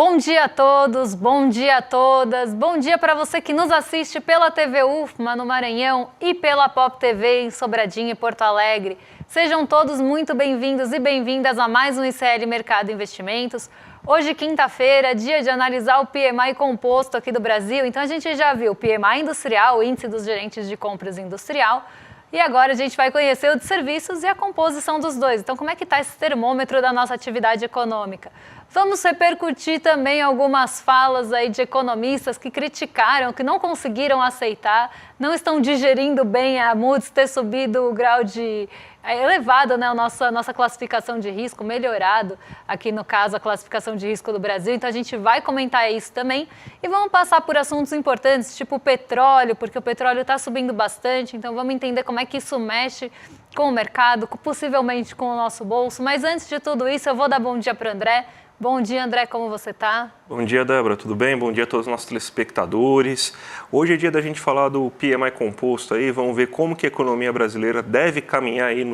Bom dia a todos, bom dia a todas, bom dia para você que nos assiste pela TV UFMA no Maranhão e pela Pop TV em Sobradinho e Porto Alegre. Sejam todos muito bem-vindos e bem-vindas a mais um ICL Mercado Investimentos. Hoje, quinta-feira, dia de analisar o PMI composto aqui do Brasil. Então a gente já viu o PMI industrial, o índice dos gerentes de compras industrial. E agora a gente vai conhecer o de serviços e a composição dos dois. Então, como é que está esse termômetro da nossa atividade econômica? Vamos repercutir também algumas falas aí de economistas que criticaram, que não conseguiram aceitar, não estão digerindo bem a Moody's ter subido o grau de elevado, né, a nossa classificação de risco, melhorado aqui no caso a classificação de risco do Brasil. Então a gente vai comentar isso também e vamos passar por assuntos importantes, tipo o petróleo, porque o petróleo está subindo bastante, então vamos entender como é que isso mexe com o mercado, possivelmente com o nosso bolso. Mas antes de tudo isso, eu vou dar bom dia para o André. Bom dia, André, como você está? Bom dia, Débora, tudo bem? Bom dia a todos os nossos telespectadores. Hoje é dia da gente falar do PMI composto aí, vamos ver como que a economia brasileira deve caminhar aí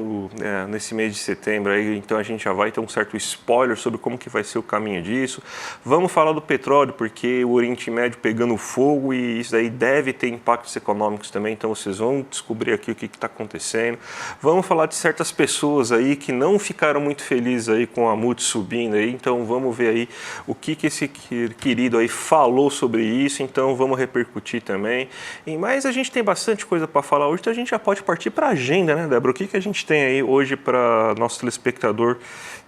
nesse mês de setembro aí, então a gente já vai ter um certo spoiler sobre como que vai ser o caminho disso. Vamos falar do petróleo, porque o Oriente Médio pegando fogo e isso aí deve ter impactos econômicos também, então vocês vão descobrir aqui o que está acontecendo. Vamos falar de certas pessoas aí que não ficaram muito felizes aí com a Moody's subindo aí, então vamos ver aí o que esse querido aí falou sobre isso, então vamos repercutir também. Mas a gente tem bastante coisa para falar hoje, então a gente já pode partir para a agenda, né, Débora? O que a gente tem aí hoje para nosso telespectador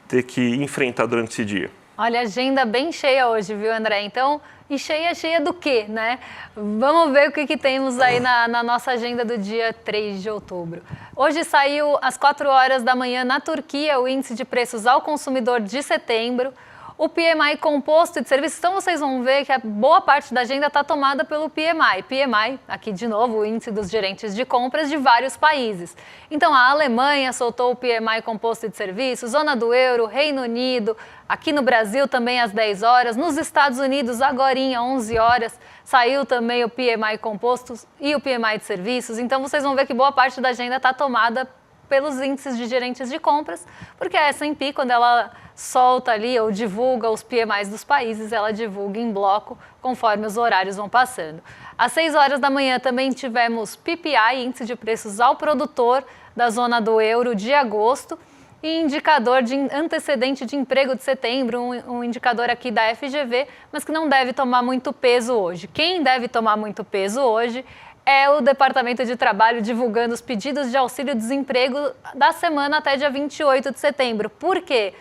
ter que enfrentar durante esse dia? Olha, agenda bem cheia hoje, viu, André? Então, e cheia do quê, né? Vamos ver o que temos aí na nossa agenda do dia 3 de outubro. Hoje saiu às 4 horas da manhã na Turquia o índice de preços ao consumidor de setembro. O PMI composto de serviços, então vocês vão ver que a boa parte da agenda está tomada pelo PMI. PMI, aqui de novo, o índice dos gerentes de compras de vários países. Então a Alemanha soltou o PMI composto de serviços, zona do euro, Reino Unido, aqui no Brasil também às 10 horas, nos Estados Unidos agorinha, 11 horas, saiu também o PMI composto e o PMI de serviços. Então vocês vão ver que boa parte da agenda está tomada pelos índices de gerentes de compras, porque a S&P, quando ela solta ali ou divulga os PMIs dos países, ela divulga em bloco conforme os horários vão passando. Às 6 horas da manhã também tivemos PPI, índice de preços ao produtor da zona do euro de agosto, e indicador de antecedente de emprego de setembro, um indicador aqui da FGV, mas que não deve tomar muito peso hoje. Quem deve tomar muito peso hoje é o Departamento de Trabalho divulgando os pedidos de auxílio-desemprego da semana até dia 28 de setembro. Por quê?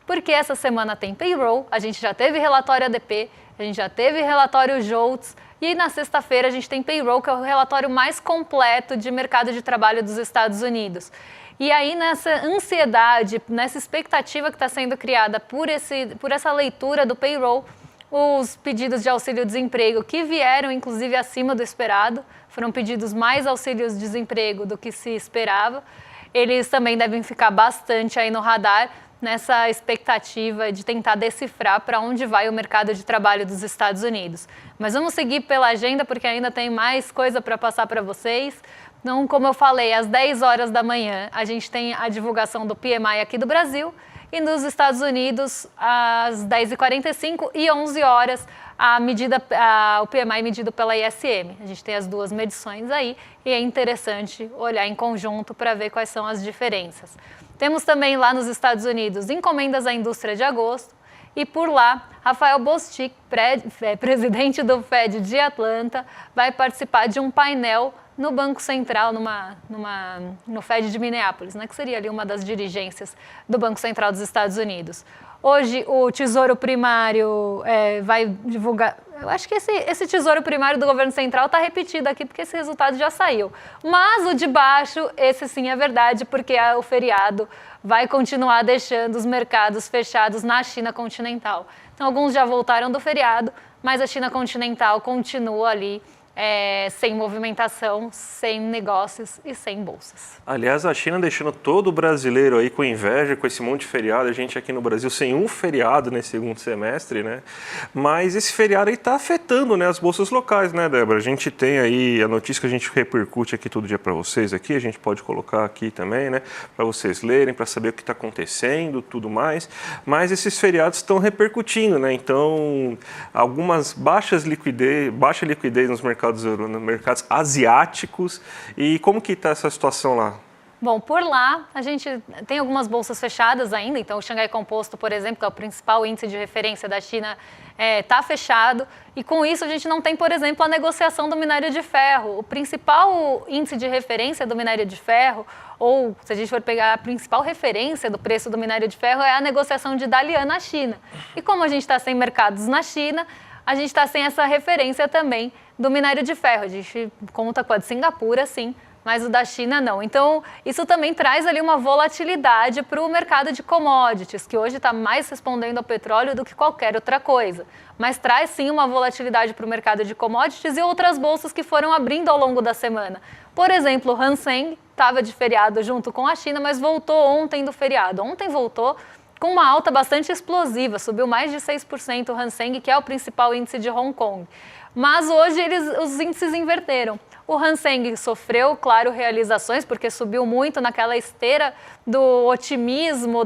Porque essa semana tem payroll, a gente já teve relatório ADP, a gente já teve relatório JOLTS e na sexta-feira a gente tem payroll, que é o relatório mais completo de mercado de trabalho dos Estados Unidos. E aí nessa ansiedade, nessa expectativa que está sendo criada por essa leitura do payroll, os pedidos de auxílio-desemprego que vieram inclusive acima do esperado, foram pedidos mais auxílios-desemprego do que se esperava, eles também devem ficar bastante aí no radar, nessa expectativa de tentar decifrar para onde vai o mercado de trabalho dos Estados Unidos. Mas vamos seguir pela agenda, porque ainda tem mais coisa para passar para vocês. Então, como eu falei, às 10 horas da manhã, a gente tem a divulgação do PMI aqui do Brasil, e nos Estados Unidos, às 10h45 e 11 horas, o PMI medido pela ISM. A gente tem as duas medições aí, e é interessante olhar em conjunto para ver quais são as diferenças. Temos também lá nos Estados Unidos encomendas à indústria de agosto e por lá, Rafael Bostic, presidente do Fed de Atlanta, vai participar de um painel no Banco Central, no Fed de Minneapolis, né, que seria ali uma das dirigências do Banco Central dos Estados Unidos. Hoje o Tesouro Primário vai divulgar, eu acho que esse Tesouro Primário do Governo Central está repetido aqui porque esse resultado já saiu. Mas o de baixo, esse sim é verdade, porque o feriado vai continuar deixando os mercados fechados na China continental. Então alguns já voltaram do feriado, mas a China continental continua ali sem movimentação, sem negócios e sem bolsas. Aliás, a China deixando todo brasileiro aí com inveja, com esse monte de feriado, a gente aqui no Brasil sem um feriado nesse segundo semestre, né? Mas esse feriado aí está afetando, né, as bolsas locais, né, Débora? A gente tem aí a notícia que a gente repercute aqui todo dia para vocês aqui, a gente pode colocar aqui também, né, para vocês lerem, para saber o que está acontecendo, tudo mais. Mas esses feriados estão repercutindo, né? Então, algumas baixa liquidez nos mercados asiáticos. E como que está essa situação lá? Bom, por lá a gente tem algumas bolsas fechadas ainda, então o Xangai Composto, por exemplo, que é o principal índice de referência da China, está fechado, e com isso a gente não tem, por exemplo, a negociação do minério de ferro. O principal índice de referência do minério de ferro, ou se a gente for pegar a principal referência do preço do minério de ferro, é a negociação de Dalian na China. E como a gente está sem mercados na China, a gente está sem essa referência também do minério de ferro. A gente conta com a de Singapura, sim, mas o da China não. Então, isso também traz ali uma volatilidade para o mercado de commodities, que hoje está mais respondendo ao petróleo do que qualquer outra coisa. Mas traz sim uma volatilidade para o mercado de commodities e outras bolsas que foram abrindo ao longo da semana. Por exemplo, o Hang Seng estava de feriado junto com a China, mas voltou ontem do feriado. Ontem voltou com uma alta bastante explosiva, subiu mais de 6% o Hang Seng, que é o principal índice de Hong Kong. Mas hoje os índices inverteram. O Hang Seng sofreu, claro, realizações, porque subiu muito naquela esteira do otimismo,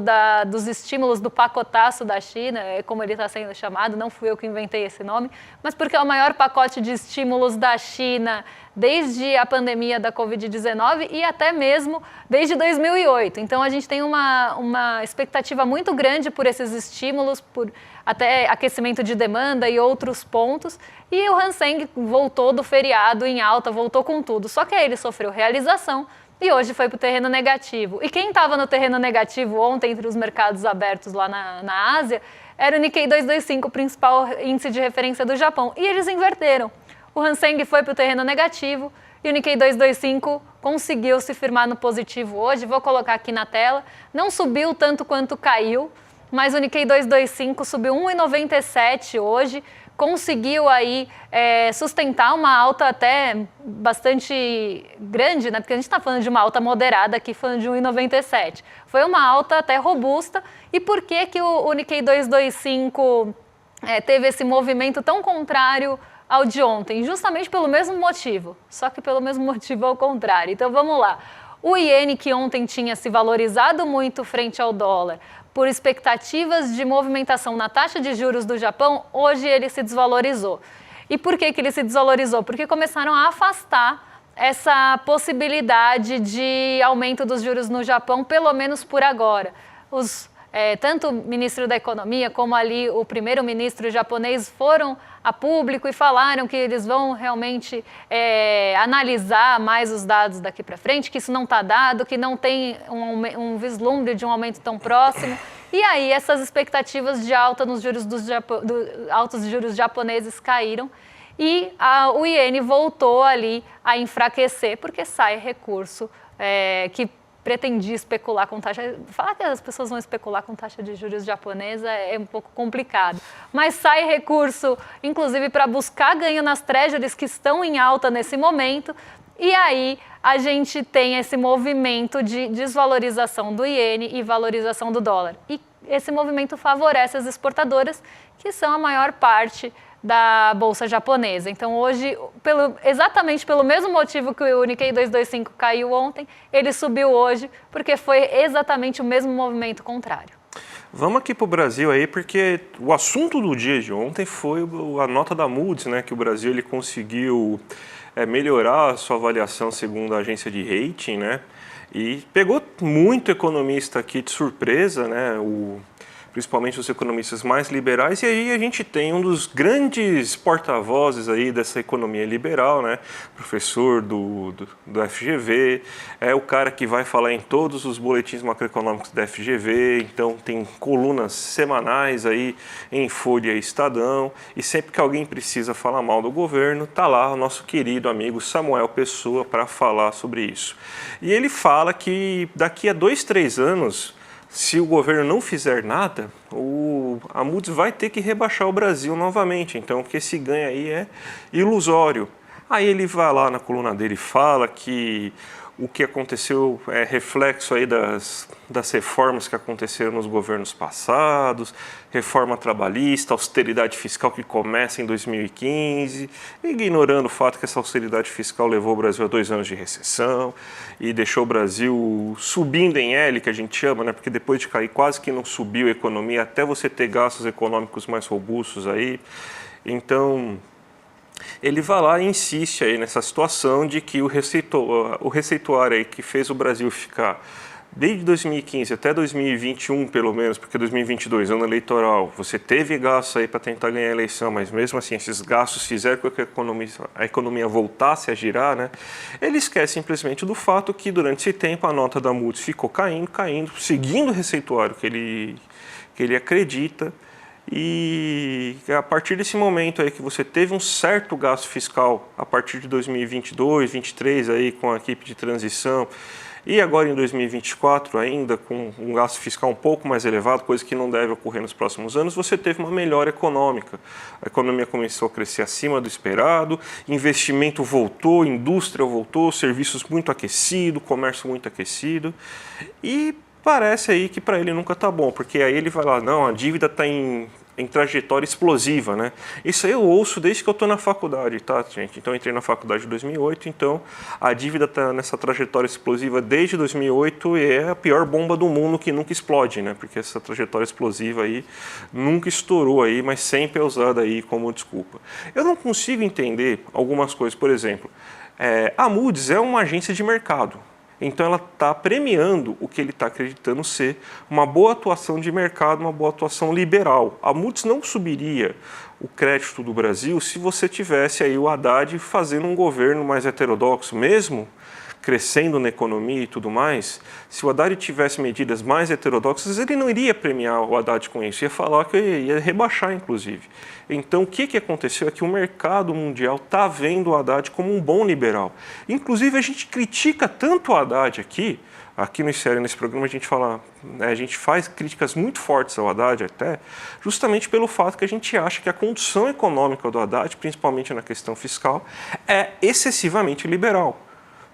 dos estímulos do pacotaço da China, é como ele está sendo chamado, não fui eu que inventei esse nome, mas porque é o maior pacote de estímulos da China desde a pandemia da Covid-19 e até mesmo desde 2008. Então, a gente tem uma expectativa muito grande por esses estímulos, por até aquecimento de demanda e outros pontos. E o Hang Seng voltou do feriado em alta, voltou com tudo. Só que aí ele sofreu realização e hoje foi para o terreno negativo. E quem estava no terreno negativo ontem entre os mercados abertos lá na Ásia era o Nikkei 225, o principal índice de referência do Japão. E eles inverteram. O Hang Seng foi para o terreno negativo e o Nikkei 225 conseguiu se firmar no positivo hoje. Vou colocar aqui na tela. Não subiu tanto quanto caiu, mas o Nikkei 225 subiu 1,97 hoje, conseguiu aí sustentar uma alta até bastante grande, né? Porque a gente está falando de uma alta moderada aqui, falando de 1,97. Foi uma alta até robusta. E por que que o Nikkei 225 teve esse movimento tão contrário ao de ontem? Justamente pelo mesmo motivo, só que pelo mesmo motivo ao contrário. Então vamos lá. O iene, que ontem tinha se valorizado muito frente ao dólar, por expectativas de movimentação na taxa de juros do Japão, hoje ele se desvalorizou. E por que que ele se desvalorizou? Porque começaram a afastar essa possibilidade de aumento dos juros no Japão, pelo menos por agora. Tanto o ministro da Economia como ali o primeiro-ministro japonês foram a público e falaram que eles vão realmente analisar mais os dados daqui para frente, que isso não está dado, que não tem um vislumbre de um aumento tão próximo. E aí essas expectativas de alta nos juros altos juros japoneses caíram e o iene voltou ali a enfraquecer, porque sai recurso que pretendia especular com taxa. Falar que as pessoas vão especular com taxa de juros japonesa é um pouco complicado. Mas sai recurso, inclusive, para buscar ganho nas treasuries que estão em alta nesse momento. E aí a gente tem esse movimento de desvalorização do iene e valorização do dólar. E esse movimento favorece as exportadoras, que são a maior parte da bolsa japonesa. Então hoje, exatamente pelo mesmo motivo que o Nikkei 225 caiu ontem, ele subiu hoje, porque foi exatamente o mesmo movimento contrário. Vamos aqui para o Brasil aí, porque o assunto do dia de ontem foi a nota da Moody's, né, que o Brasil ele conseguiu melhorar a sua avaliação segundo a agência de rating, né, e pegou muito economista aqui de surpresa, né, principalmente os economistas mais liberais, e aí a gente tem um dos grandes porta-vozes aí dessa economia liberal, né? Professor do FGV, é o cara que vai falar em todos os boletins macroeconômicos da FGV, então tem colunas semanais aí em Folha e Estadão, e sempre que alguém precisa falar mal do governo, tá lá o nosso querido amigo Samuel Pessoa para falar sobre isso. E ele fala que daqui a 2, 3 anos, se o governo não fizer nada, a Moody's vai ter que rebaixar o Brasil novamente. Então, o que esse ganho aí é ilusório. Aí ele vai lá na coluna dele e fala que o que aconteceu é reflexo aí das reformas que aconteceram nos governos passados, reforma trabalhista, austeridade fiscal que começa em 2015, ignorando o fato que essa austeridade fiscal levou o Brasil a 2 anos de recessão e deixou o Brasil subindo em L, que a gente chama, né? Porque depois de cair quase que não subiu a economia, até você ter gastos econômicos mais robustos aí. Então, ele vai lá e insiste aí nessa situação de que o receituário aí que fez o Brasil ficar desde 2015 até 2021, pelo menos, porque 2022, ano eleitoral, você teve gastos aí para tentar ganhar a eleição, mas mesmo assim esses gastos fizeram com que a economia voltasse a girar, né? Ele esquece simplesmente do fato que durante esse tempo a nota da Moody's ficou caindo, seguindo o receituário que ele acredita. E a partir desse momento aí que você teve um certo gasto fiscal a partir de 2022, 2023 aí com a equipe de transição e agora em 2024 ainda com um gasto fiscal um pouco mais elevado, coisa que não deve ocorrer nos próximos anos, você teve uma melhora econômica. A economia começou a crescer acima do esperado, investimento voltou, indústria voltou, serviços muito aquecidos, comércio muito aquecido e parece aí que para ele nunca tá bom, porque aí ele vai lá, não, a dívida está em trajetória explosiva, né? Isso aí eu ouço desde que eu estou na faculdade, tá, gente? Então eu entrei na faculdade em 2008, então a dívida está nessa trajetória explosiva desde 2008 e é a pior bomba do mundo que nunca explode, né? Porque essa trajetória explosiva aí nunca estourou aí, mas sempre é usada aí como desculpa. Eu não consigo entender algumas coisas, por exemplo, a Moody's é uma agência de mercado. Então ela está premiando o que ele está acreditando ser uma boa atuação de mercado, uma boa atuação liberal. A Moody's não subiria o crédito do Brasil se você tivesse aí o Haddad fazendo um governo mais heterodoxo, mesmo crescendo na economia e tudo mais. Se o Haddad tivesse medidas mais heterodoxas, ele não iria premiar o Haddad com isso, ia falar que ia rebaixar, inclusive. Então, o que aconteceu é que o mercado mundial está vendo o Haddad como um bom liberal. Inclusive, a gente critica tanto o Haddad aqui no ICL, nesse programa, a gente fala, né, a gente faz críticas muito fortes ao Haddad até, justamente pelo fato que a gente acha que a condução econômica do Haddad, principalmente na questão fiscal, é excessivamente liberal.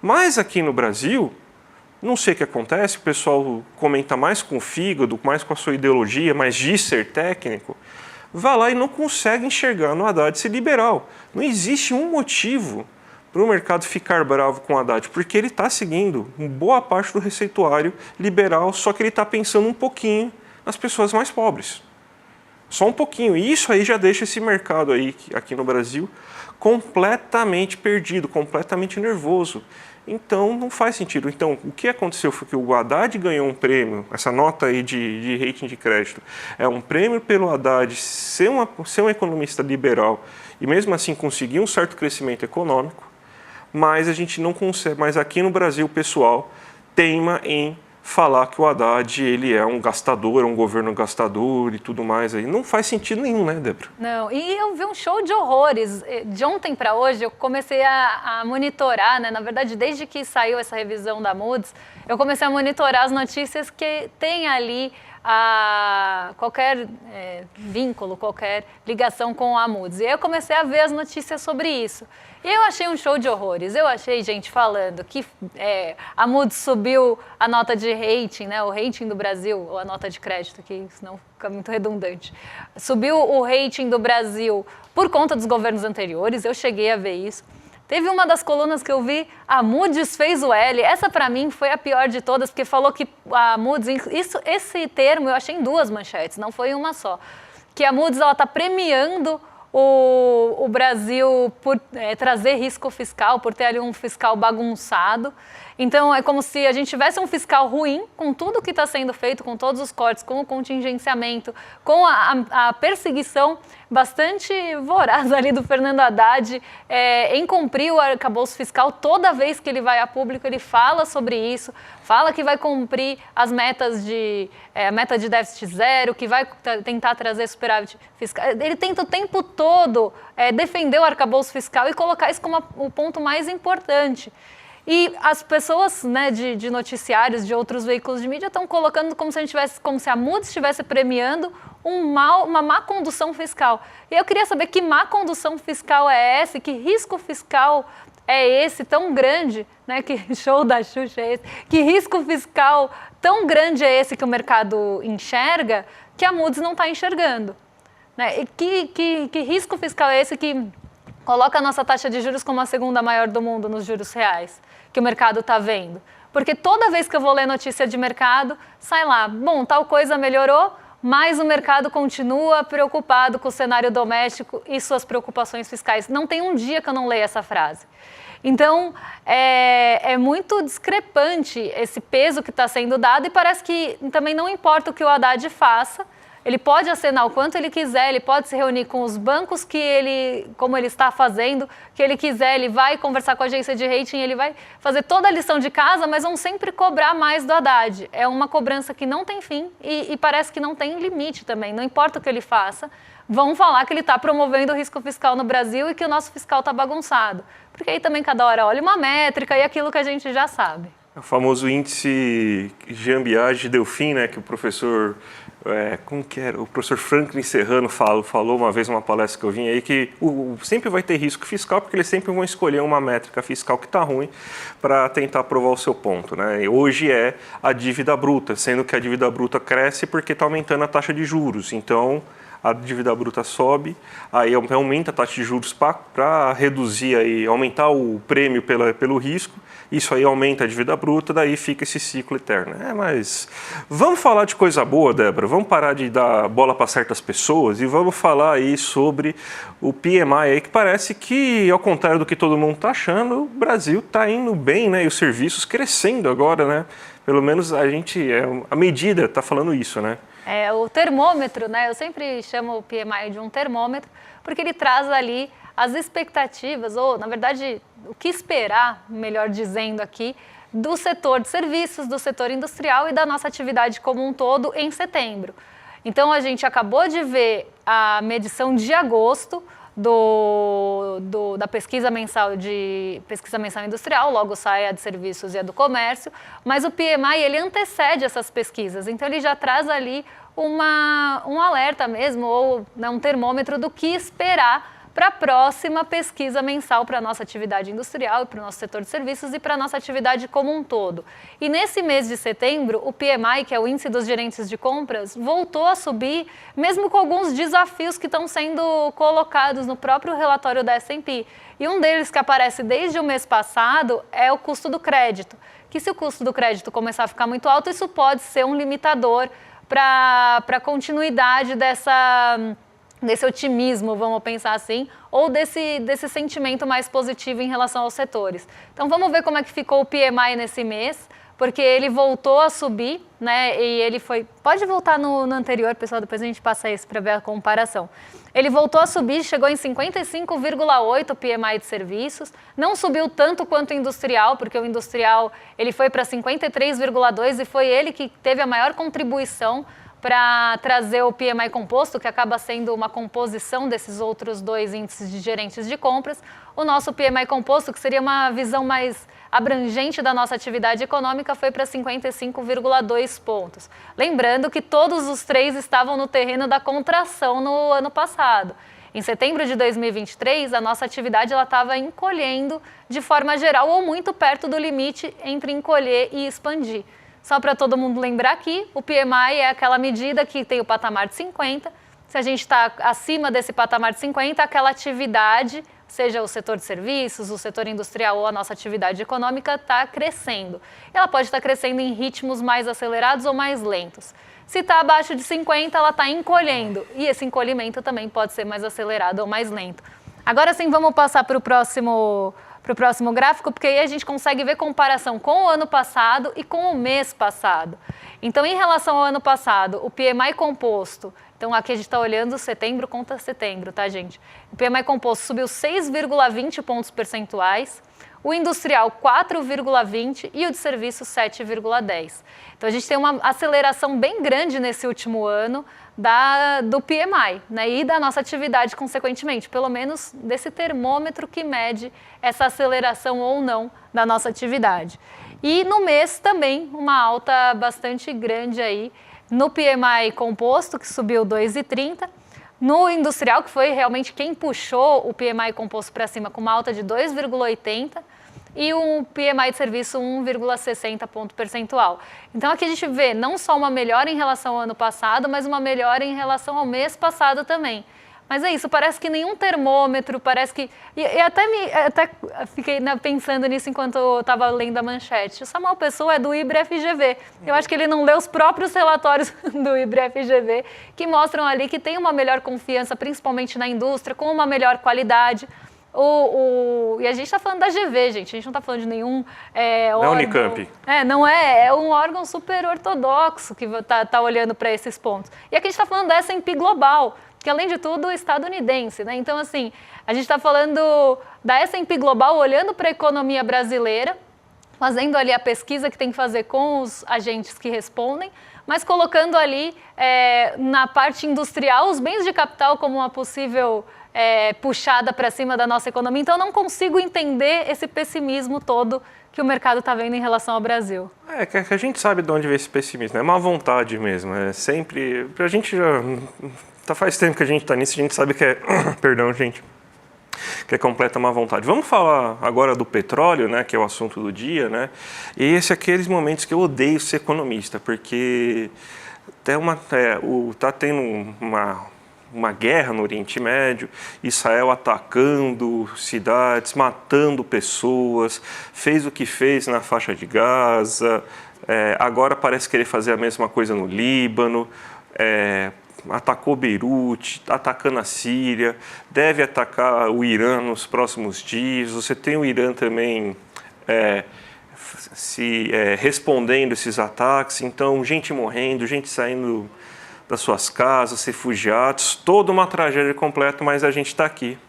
Mas aqui no Brasil, não sei o que acontece, o pessoal comenta mais com o fígado, mais com a sua ideologia, mais de ser técnico, vai lá e não consegue enxergar no Haddad ser liberal. Não existe um motivo para o mercado ficar bravo com o Haddad, porque ele está seguindo boa parte do receituário liberal, só que ele está pensando um pouquinho nas pessoas mais pobres. Só um pouquinho. E isso aí já deixa esse mercado aí, aqui no Brasil, completamente perdido, completamente nervoso. Então, não faz sentido. Então, o que aconteceu foi que o Haddad ganhou um prêmio, essa nota aí de rating de crédito, é um prêmio pelo Haddad ser um economista liberal e mesmo assim conseguir um certo crescimento econômico, mas a gente não consegue, mas aqui no Brasil o pessoal teima em falar que o Haddad ele é um gastador, um governo gastador e tudo mais aí. Não faz sentido nenhum, né, Débora? Não, e eu vi um show de horrores. De ontem para hoje eu comecei a monitorar, né? Na verdade, desde que saiu essa revisão da Moody's, eu comecei a monitorar as notícias que tem ali qualquer vínculo, qualquer ligação com a Moody's. E aí eu comecei a ver as notícias sobre isso. E eu achei um show de horrores. Eu achei gente falando que a Moody's subiu a nota de rating, né, o rating do Brasil, ou a nota de crédito, que senão fica muito redundante. Subiu o rating do Brasil por conta dos governos anteriores, eu cheguei a ver isso. Teve uma das colunas que eu vi, a Moody's fez o L. Essa, para mim, foi a pior de todas, porque falou que a Moody's... Esse termo eu achei em 2 manchetes, não foi em uma só. Que a Moody's está premiando o Brasil por trazer risco fiscal, por ter ali um fiscal bagunçado. Então, é como se a gente tivesse um fiscal ruim, com tudo que está sendo feito, com todos os cortes, com o contingenciamento, com a perseguição bastante voraz ali do Fernando Haddad em cumprir o arcabouço fiscal. Toda vez que ele vai a público, ele fala sobre isso, fala que vai cumprir as metas a meta de déficit zero, que vai tentar trazer superávit fiscal. Ele tenta o tempo todo defender o arcabouço fiscal e colocar isso como o ponto mais importante. E as pessoas, né, de noticiários, de outros veículos de mídia, estão colocando como se a Moody's estivesse premiando uma má condução fiscal. E eu queria saber que má condução fiscal é essa, que risco fiscal é esse tão grande, né? Que show da Xuxa é esse? Que risco fiscal tão grande é esse que o mercado enxerga que a Moody's não está enxergando? Né? E que risco fiscal é esse que coloca a nossa taxa de juros como a segunda maior do mundo nos juros reais, que o mercado está vendo? Porque toda vez que eu vou ler notícia de mercado, sai lá, bom, tal coisa melhorou, mas o mercado continua preocupado com o cenário doméstico e suas preocupações fiscais. Não tem um dia que eu não leia essa frase. Então, é muito discrepante esse peso que está sendo dado e parece que também não importa o que o Haddad faça, ele pode acenar o quanto ele quiser, ele pode se reunir com os bancos como ele está fazendo, que ele quiser, ele vai conversar com a agência de rating, ele vai fazer toda a lição de casa, mas vão sempre cobrar mais do Haddad. É uma cobrança que não tem fim e parece que não tem limite também, não importa o que ele faça, vão falar que ele está promovendo o risco fiscal no Brasil e que o nosso fiscal está bagunçado. Porque aí também cada hora olha uma métrica e aquilo que a gente já sabe. O famoso índice Jean-Piaget-Delphin, né, que o professor... como que era? O professor Franklin Serrano falou uma vez numa palestra que eu vim aí que sempre vai ter risco fiscal porque eles sempre vão escolher uma métrica fiscal que está ruim para tentar provar o seu ponto, né? E hoje é a dívida bruta, sendo que a dívida bruta cresce porque está aumentando a taxa de juros. Então, a dívida bruta sobe, aí aumenta a taxa de juros para reduzir, aí, aumentar o prêmio pelo risco, isso aí aumenta a dívida bruta, daí fica esse ciclo eterno. Mas vamos falar de coisa boa, Débora, vamos parar de dar bola para certas pessoas e vamos falar aí sobre o PMI, aí, que parece que, ao contrário do que todo mundo está achando, o Brasil está indo bem, né? E os serviços crescendo agora, né? Pelo menos a medida está falando isso, né? O termômetro, né? Eu sempre chamo o PMI de um termômetro, porque ele traz ali as expectativas, ou, na verdade, o que esperar, melhor dizendo aqui, do setor de serviços, do setor industrial e da nossa atividade como um todo em setembro. Então, a gente acabou de ver a medição de agosto da pesquisa mensal industrial, logo sai a de serviços e a do comércio, mas o PMI ele antecede essas pesquisas, então ele já traz ali um alerta mesmo, ou um termômetro do que esperar para a próxima pesquisa mensal para a nossa atividade industrial e para o nosso setor de serviços e para a nossa atividade como um todo. E nesse mês de setembro, o PMI, que é o índice dos gerentes de compras, voltou a subir, mesmo com alguns desafios que estão sendo colocados no próprio relatório da S&P. E um deles que aparece desde o mês passado é o custo do crédito, que se o custo do crédito começar a ficar muito alto, isso pode ser um limitador para a continuidade desse otimismo, vamos pensar assim, ou desse sentimento mais positivo em relação aos setores. Então vamos ver como é que ficou o PMI nesse mês, porque ele voltou a subir, né? E ele foi... Pode voltar no anterior, pessoal, depois a gente passa isso para ver a comparação. Ele voltou a subir, chegou em 55,8 o PMI de serviços, não subiu tanto quanto o industrial, porque o industrial ele foi para 53,2 e foi ele que teve a maior contribuição para trazer o PMI composto, que acaba sendo uma composição desses outros dois índices de gerentes de compras. O nosso PMI composto, que seria uma visão mais abrangente da nossa atividade econômica, foi para 55,2 pontos. Lembrando que todos os três estavam no terreno da contração no ano passado. Em setembro de 2023, a nossa atividade estava encolhendo de forma geral ou muito perto do limite entre encolher e expandir. Só para todo mundo lembrar aqui, o PMI é aquela medida que tem o patamar de 50. Se a gente está acima desse patamar de 50, aquela atividade, seja o setor de serviços, o setor industrial ou a nossa atividade econômica, está crescendo. Ela pode estar crescendo em ritmos mais acelerados ou mais lentos. Se está abaixo de 50, ela está encolhendo. E esse encolhimento também pode ser mais acelerado ou mais lento. Agora sim, vamos passar para o próximo gráfico, porque aí a gente consegue ver comparação com o ano passado e com o mês passado. Então, em relação ao ano passado, o PMI composto, então aqui a gente está olhando setembro contra setembro, tá, gente? O PMI composto subiu 6,20 pontos percentuais, o industrial 4,20 e o de serviços 7,10. Então, a gente tem uma aceleração bem grande nesse último ano do PMI, né, e da nossa atividade, consequentemente, pelo menos desse termômetro que mede essa aceleração ou não da nossa atividade. E no mês também, uma alta bastante grande aí, no PMI composto, que subiu 2,30%, no industrial, que foi realmente quem puxou o PMI composto para cima, com uma alta de 2,80%, e um PMI de serviço 1,60 ponto percentual. Então aqui a gente vê não só uma melhora em relação ao ano passado, mas uma melhora em relação ao mês passado também. Mas é isso, parece que nenhum termômetro, parece que... E até fiquei pensando nisso enquanto eu estava lendo a manchete. O Samuel Pessoa é do IBRE-FGV. Eu acho que ele não leu os próprios relatórios do IBRE-FGV, que mostram ali que tem uma melhor confiança, principalmente na indústria, com uma melhor qualidade. E a gente está falando da GV, gente, a gente não está falando de nenhum órgão... Unicamp. Não é um órgão super ortodoxo que está olhando para esses pontos. E aqui a gente está falando da S&P Global, que além de tudo é estadunidense, né? Então, assim, a gente está falando da S&P Global olhando para a economia brasileira, fazendo ali a pesquisa que tem que fazer com os agentes que respondem, mas colocando ali na parte industrial os bens de capital como uma possível puxada para cima da nossa economia. Então, eu não consigo entender esse pessimismo todo que o mercado está vendo em relação ao Brasil. Que a gente sabe de onde vem esse pessimismo, é má vontade mesmo, é sempre... A gente já... Faz tempo que a gente está nisso, a gente sabe que é... Perdão, gente. Que é completa má vontade. Vamos falar agora do petróleo, né, que é o assunto do dia, né? E esse é aqueles momentos que eu odeio ser economista, porque tá tendo uma guerra no Oriente Médio, Israel atacando cidades, matando pessoas, fez o que fez na faixa de Gaza, agora parece querer fazer a mesma coisa no Líbano, atacou Beirute, atacando a Síria, deve atacar o Irã nos próximos dias. Você tem o Irã também respondendo esses ataques, então gente morrendo, gente saindo das suas casas, refugiados, toda uma tragédia completa, mas a gente está aqui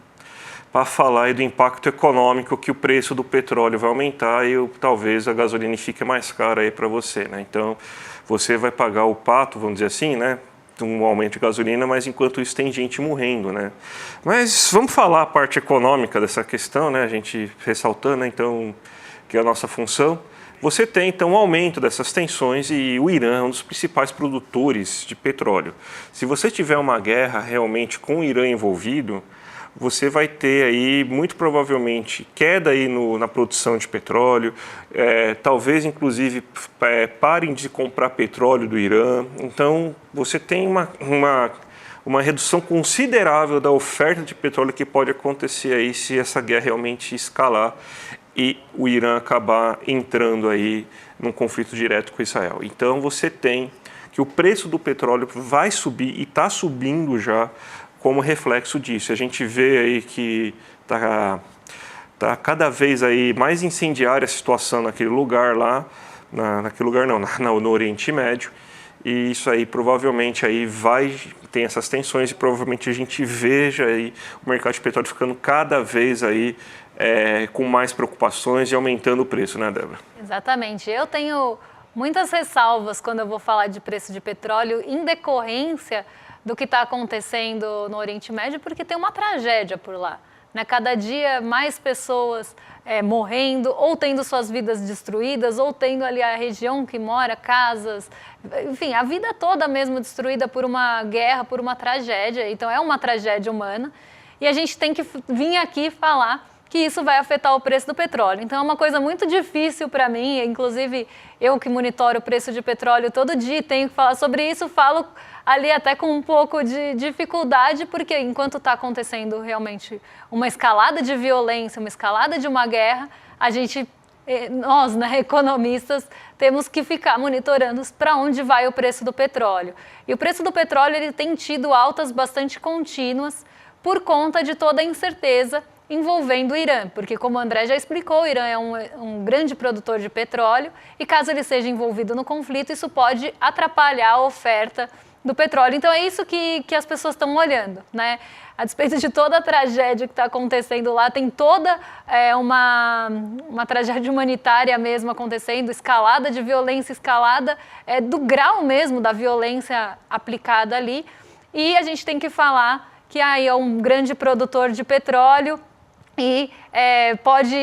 para falar aí do impacto econômico que o preço do petróleo vai aumentar e talvez a gasolina fique mais cara aí para você, né? Então você vai pagar o pato, vamos dizer assim, né? Um aumento de gasolina, mas enquanto isso tem gente morrendo, né? Mas vamos falar a parte econômica dessa questão, né? A gente ressaltando, né? Então, que é a nossa função. Você tem, então, um aumento dessas tensões e o Irã é um dos principais produtores de petróleo. Se você tiver uma guerra realmente com o Irã envolvido, você vai ter aí, muito provavelmente, queda aí na produção de petróleo, talvez, inclusive, parem de comprar petróleo do Irã. Então, você tem uma redução considerável da oferta de petróleo que pode acontecer aí se essa guerra realmente escalar e o Irã acabar entrando aí num conflito direto com Israel. Então, você tem que o preço do petróleo vai subir e está subindo já, como reflexo disso. A gente vê aí que tá cada vez aí mais incendiária a situação naquele lugar lá, no Oriente Médio, e isso aí provavelmente aí tem essas tensões e provavelmente a gente veja aí o mercado de petróleo ficando cada vez aí com mais preocupações e aumentando o preço, né, Débora? Exatamente. Eu tenho muitas ressalvas quando eu vou falar de preço de petróleo em decorrência do que está acontecendo no Oriente Médio, porque tem uma tragédia por lá, né? Cada dia mais pessoas morrendo, ou tendo suas vidas destruídas, ou tendo ali a região que mora, casas, enfim, a vida toda mesmo destruída por uma guerra, por uma tragédia. Então é uma tragédia humana e a gente tem que vir aqui falar que isso vai afetar o preço do petróleo. Então é uma coisa muito difícil para mim, inclusive eu que monitoro o preço de petróleo todo dia tenho que falar sobre isso, falo ali até com um pouco de dificuldade, porque enquanto está acontecendo realmente uma escalada de violência, uma escalada de uma guerra, nós, né, economistas, temos que ficar monitorando para onde vai o preço do petróleo. E o preço do petróleo ele tem tido altas bastante contínuas por conta de toda a incerteza envolvendo o Irã, porque como o André já explicou, o Irã é um grande produtor de petróleo e caso ele seja envolvido no conflito, isso pode atrapalhar a oferta do petróleo. Então é isso que as pessoas estão olhando, né? A despeito de toda a tragédia que está acontecendo lá, tem toda uma tragédia humanitária mesmo acontecendo, escalada de violência, escalada do grau mesmo da violência aplicada ali. E a gente tem que falar que aí é um grande produtor de petróleo e pode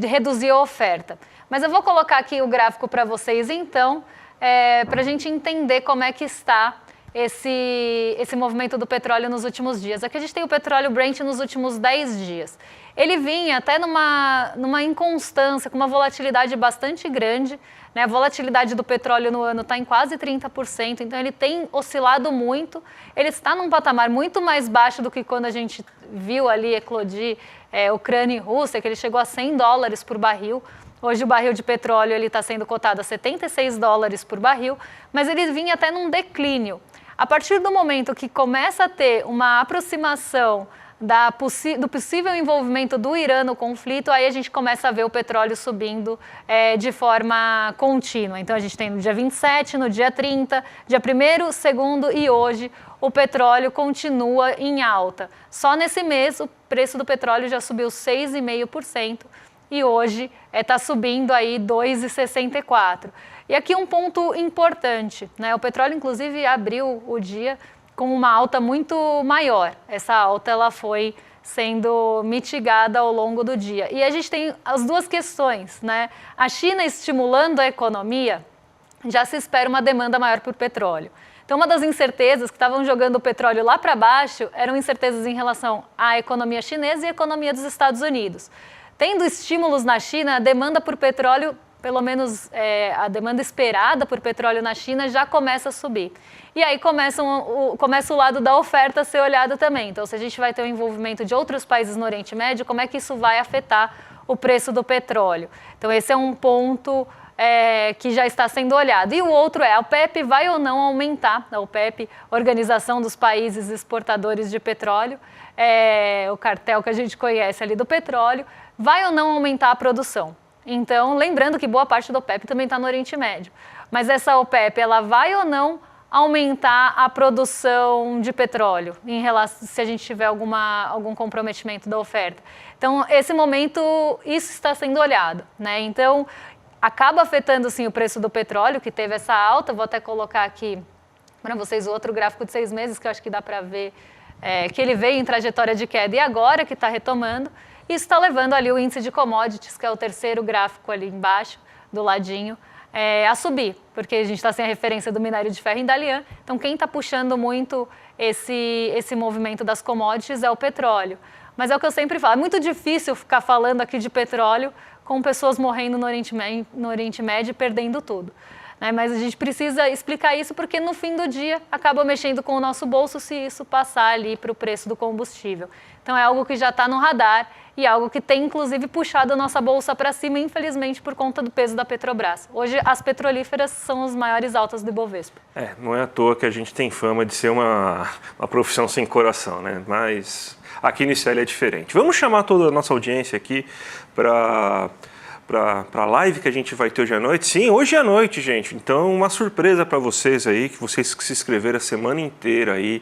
reduzir a oferta. Mas eu vou colocar aqui o gráfico para vocês então, para a gente entender como é que está esse movimento do petróleo nos últimos dias. Aqui a gente tem o petróleo Brent nos últimos 10 dias. Ele vinha até numa inconstância, com uma volatilidade bastante grande, né? A volatilidade do petróleo no ano está em quase 30%, então ele tem oscilado muito. Ele está num patamar muito mais baixo do que quando a gente viu ali eclodir Ucrânia e Rússia, que ele chegou a $100 por barril. Hoje o barril de petróleo está sendo cotado a $76 por barril, mas ele vinha até num declínio. A partir do momento que começa a ter uma aproximação do possível envolvimento do Irã no conflito, aí a gente começa a ver o petróleo subindo de forma contínua. Então a gente tem no dia 27, no dia 30, dia 1º, 2º e hoje o petróleo continua em alta. Só nesse mês o preço do petróleo já subiu 6,5%. E hoje está subindo aí 2,64. E aqui um ponto importante, né? O petróleo, inclusive, abriu o dia com uma alta muito maior. Essa alta ela foi sendo mitigada ao longo do dia. E a gente tem as duas questões, né? A China estimulando a economia, já se espera uma demanda maior por petróleo. Então, uma das incertezas que estavam jogando o petróleo lá para baixo eram incertezas em relação à economia chinesa e à economia dos Estados Unidos. Tendo estímulos na China, a demanda por petróleo, pelo menos a demanda esperada por petróleo na China já começa a subir. E aí começa o lado da oferta a ser olhado também. Então, se a gente vai ter o envolvimento de outros países no Oriente Médio, como é que isso vai afetar o preço do petróleo? Então, esse é um ponto que já está sendo olhado. E o outro a OPEP vai ou não aumentar, a OPEP, Organização dos Países Exportadores de Petróleo, o cartel que a gente conhece ali do petróleo, vai ou não aumentar a produção. Então, lembrando que boa parte da OPEP também está no Oriente Médio. Mas essa OPEP, ela vai ou não aumentar a produção de petróleo, em relação, se a gente tiver algum comprometimento da oferta. Então, esse momento, isso está sendo olhado, né? Então, acaba afetando, sim, o preço do petróleo, que teve essa alta. Vou até colocar aqui para vocês o outro gráfico de 6 meses, que eu acho que dá para ver que ele veio em trajetória de queda e agora que está retomando. Isso está levando ali o índice de commodities, que é o terceiro gráfico ali embaixo, do ladinho, a subir, porque a gente está sem a referência do minério de ferro em Dalian. Então, quem está puxando muito esse movimento das commodities é o petróleo. Mas é o que eu sempre falo, é muito difícil ficar falando aqui de petróleo com pessoas morrendo no Oriente Médio e perdendo tudo. Mas a gente precisa explicar isso porque no fim do dia acaba mexendo com o nosso bolso se isso passar ali para o preço do combustível. Então é algo que já está no radar e algo que tem inclusive puxado a nossa bolsa para cima, infelizmente, por conta do peso da Petrobras. Hoje as petrolíferas são as maiores altas do Ibovespa. Não é à toa que a gente tem fama de ser uma profissão sem coração, né? Mas aqui no ICL é diferente. Vamos chamar toda a nossa audiência aqui para a live que a gente vai ter hoje à noite. Sim, hoje à noite, gente. Então, uma surpresa para vocês aí, que vocês que se inscreveram a semana inteira aí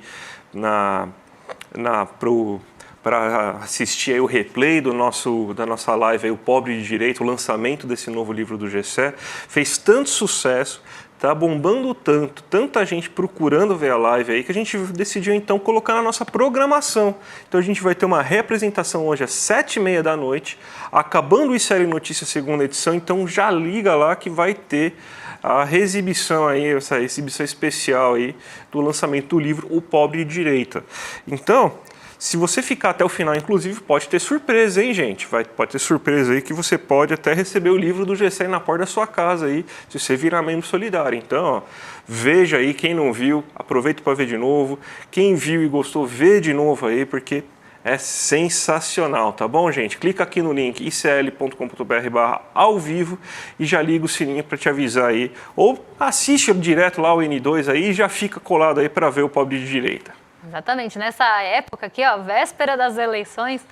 para assistir aí o replay da nossa live, aí, O Pobre de Direito, o lançamento desse novo livro do Gessé, fez tanto sucesso, tá bombando tanto, tanta gente procurando ver a live aí, que a gente decidiu então colocar na nossa programação. Então a gente vai ter uma representação hoje às 7h30 da noite, acabando o ICL Notícias segunda edição, então já liga lá que vai ter a reexibição aí, essa exibição especial aí do lançamento do livro O Pobre de Direita. Então, se você ficar até o final, inclusive, pode ter surpresa, hein, gente? Pode ter surpresa aí que você pode até receber o livro do Gessé na porta da sua casa aí, se você virar membro solidário. Então, ó, veja aí, quem não viu, aproveita para ver de novo. Quem viu e gostou, vê de novo aí, porque é sensacional, tá bom, gente? Clica aqui no link icl.com.br/ao vivo e já liga o sininho para te avisar aí. Ou assiste direto lá o N2 aí e já fica colado aí para ver o Pobre de Direita. Exatamente. Nessa época aqui, ó, véspera das eleições,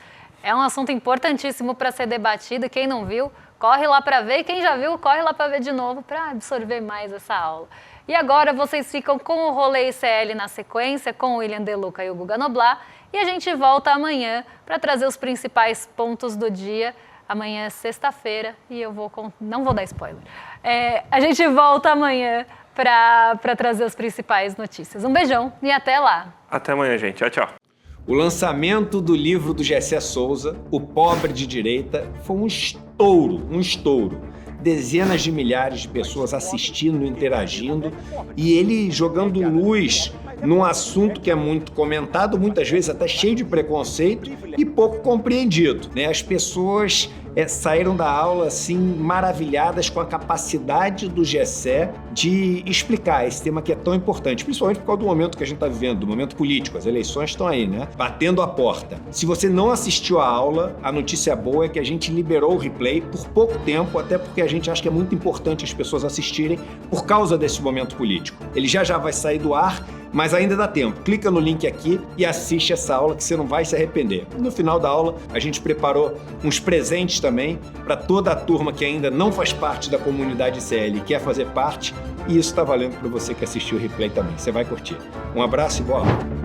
é um assunto importantíssimo para ser debatido. Quem não viu, corre lá para ver. E quem já viu, corre lá para ver de novo para absorver mais essa aula. E agora vocês ficam com o Rolê ICL na sequência, com o William De Luca e o Guga Noblar. E a gente volta amanhã para trazer os principais pontos do dia. Amanhã é sexta-feira e não vou dar spoiler. A gente volta amanhã para trazer as principais notícias. Um beijão e até lá. Até amanhã, gente. Tchau, tchau. O lançamento do livro do Gessé Souza, O Pobre de Direita, foi um estouro. dezenas de milhares de pessoas assistindo, interagindo, e ele jogando luz num assunto que é muito comentado, muitas vezes até cheio de preconceito e pouco compreendido, né? As pessoas saíram da aula assim maravilhadas com a capacidade do Gessé de explicar esse tema que é tão importante, principalmente por causa do momento que a gente está vivendo, do momento político. As eleições estão aí, né? Batendo a porta. Se você não assistiu à aula, a notícia boa é que a gente liberou o replay por pouco tempo, até porque a gente acha que é muito importante as pessoas assistirem por causa desse momento político. Ele já vai sair do ar, mas ainda dá tempo. Clica no link aqui e assiste essa aula que você não vai se arrepender. No final da aula, a gente preparou uns presentes também para toda a turma que ainda não faz parte da comunidade CL e quer fazer parte, e isso está valendo para você que assistiu o replay também. Você vai curtir. Um abraço e boa aula.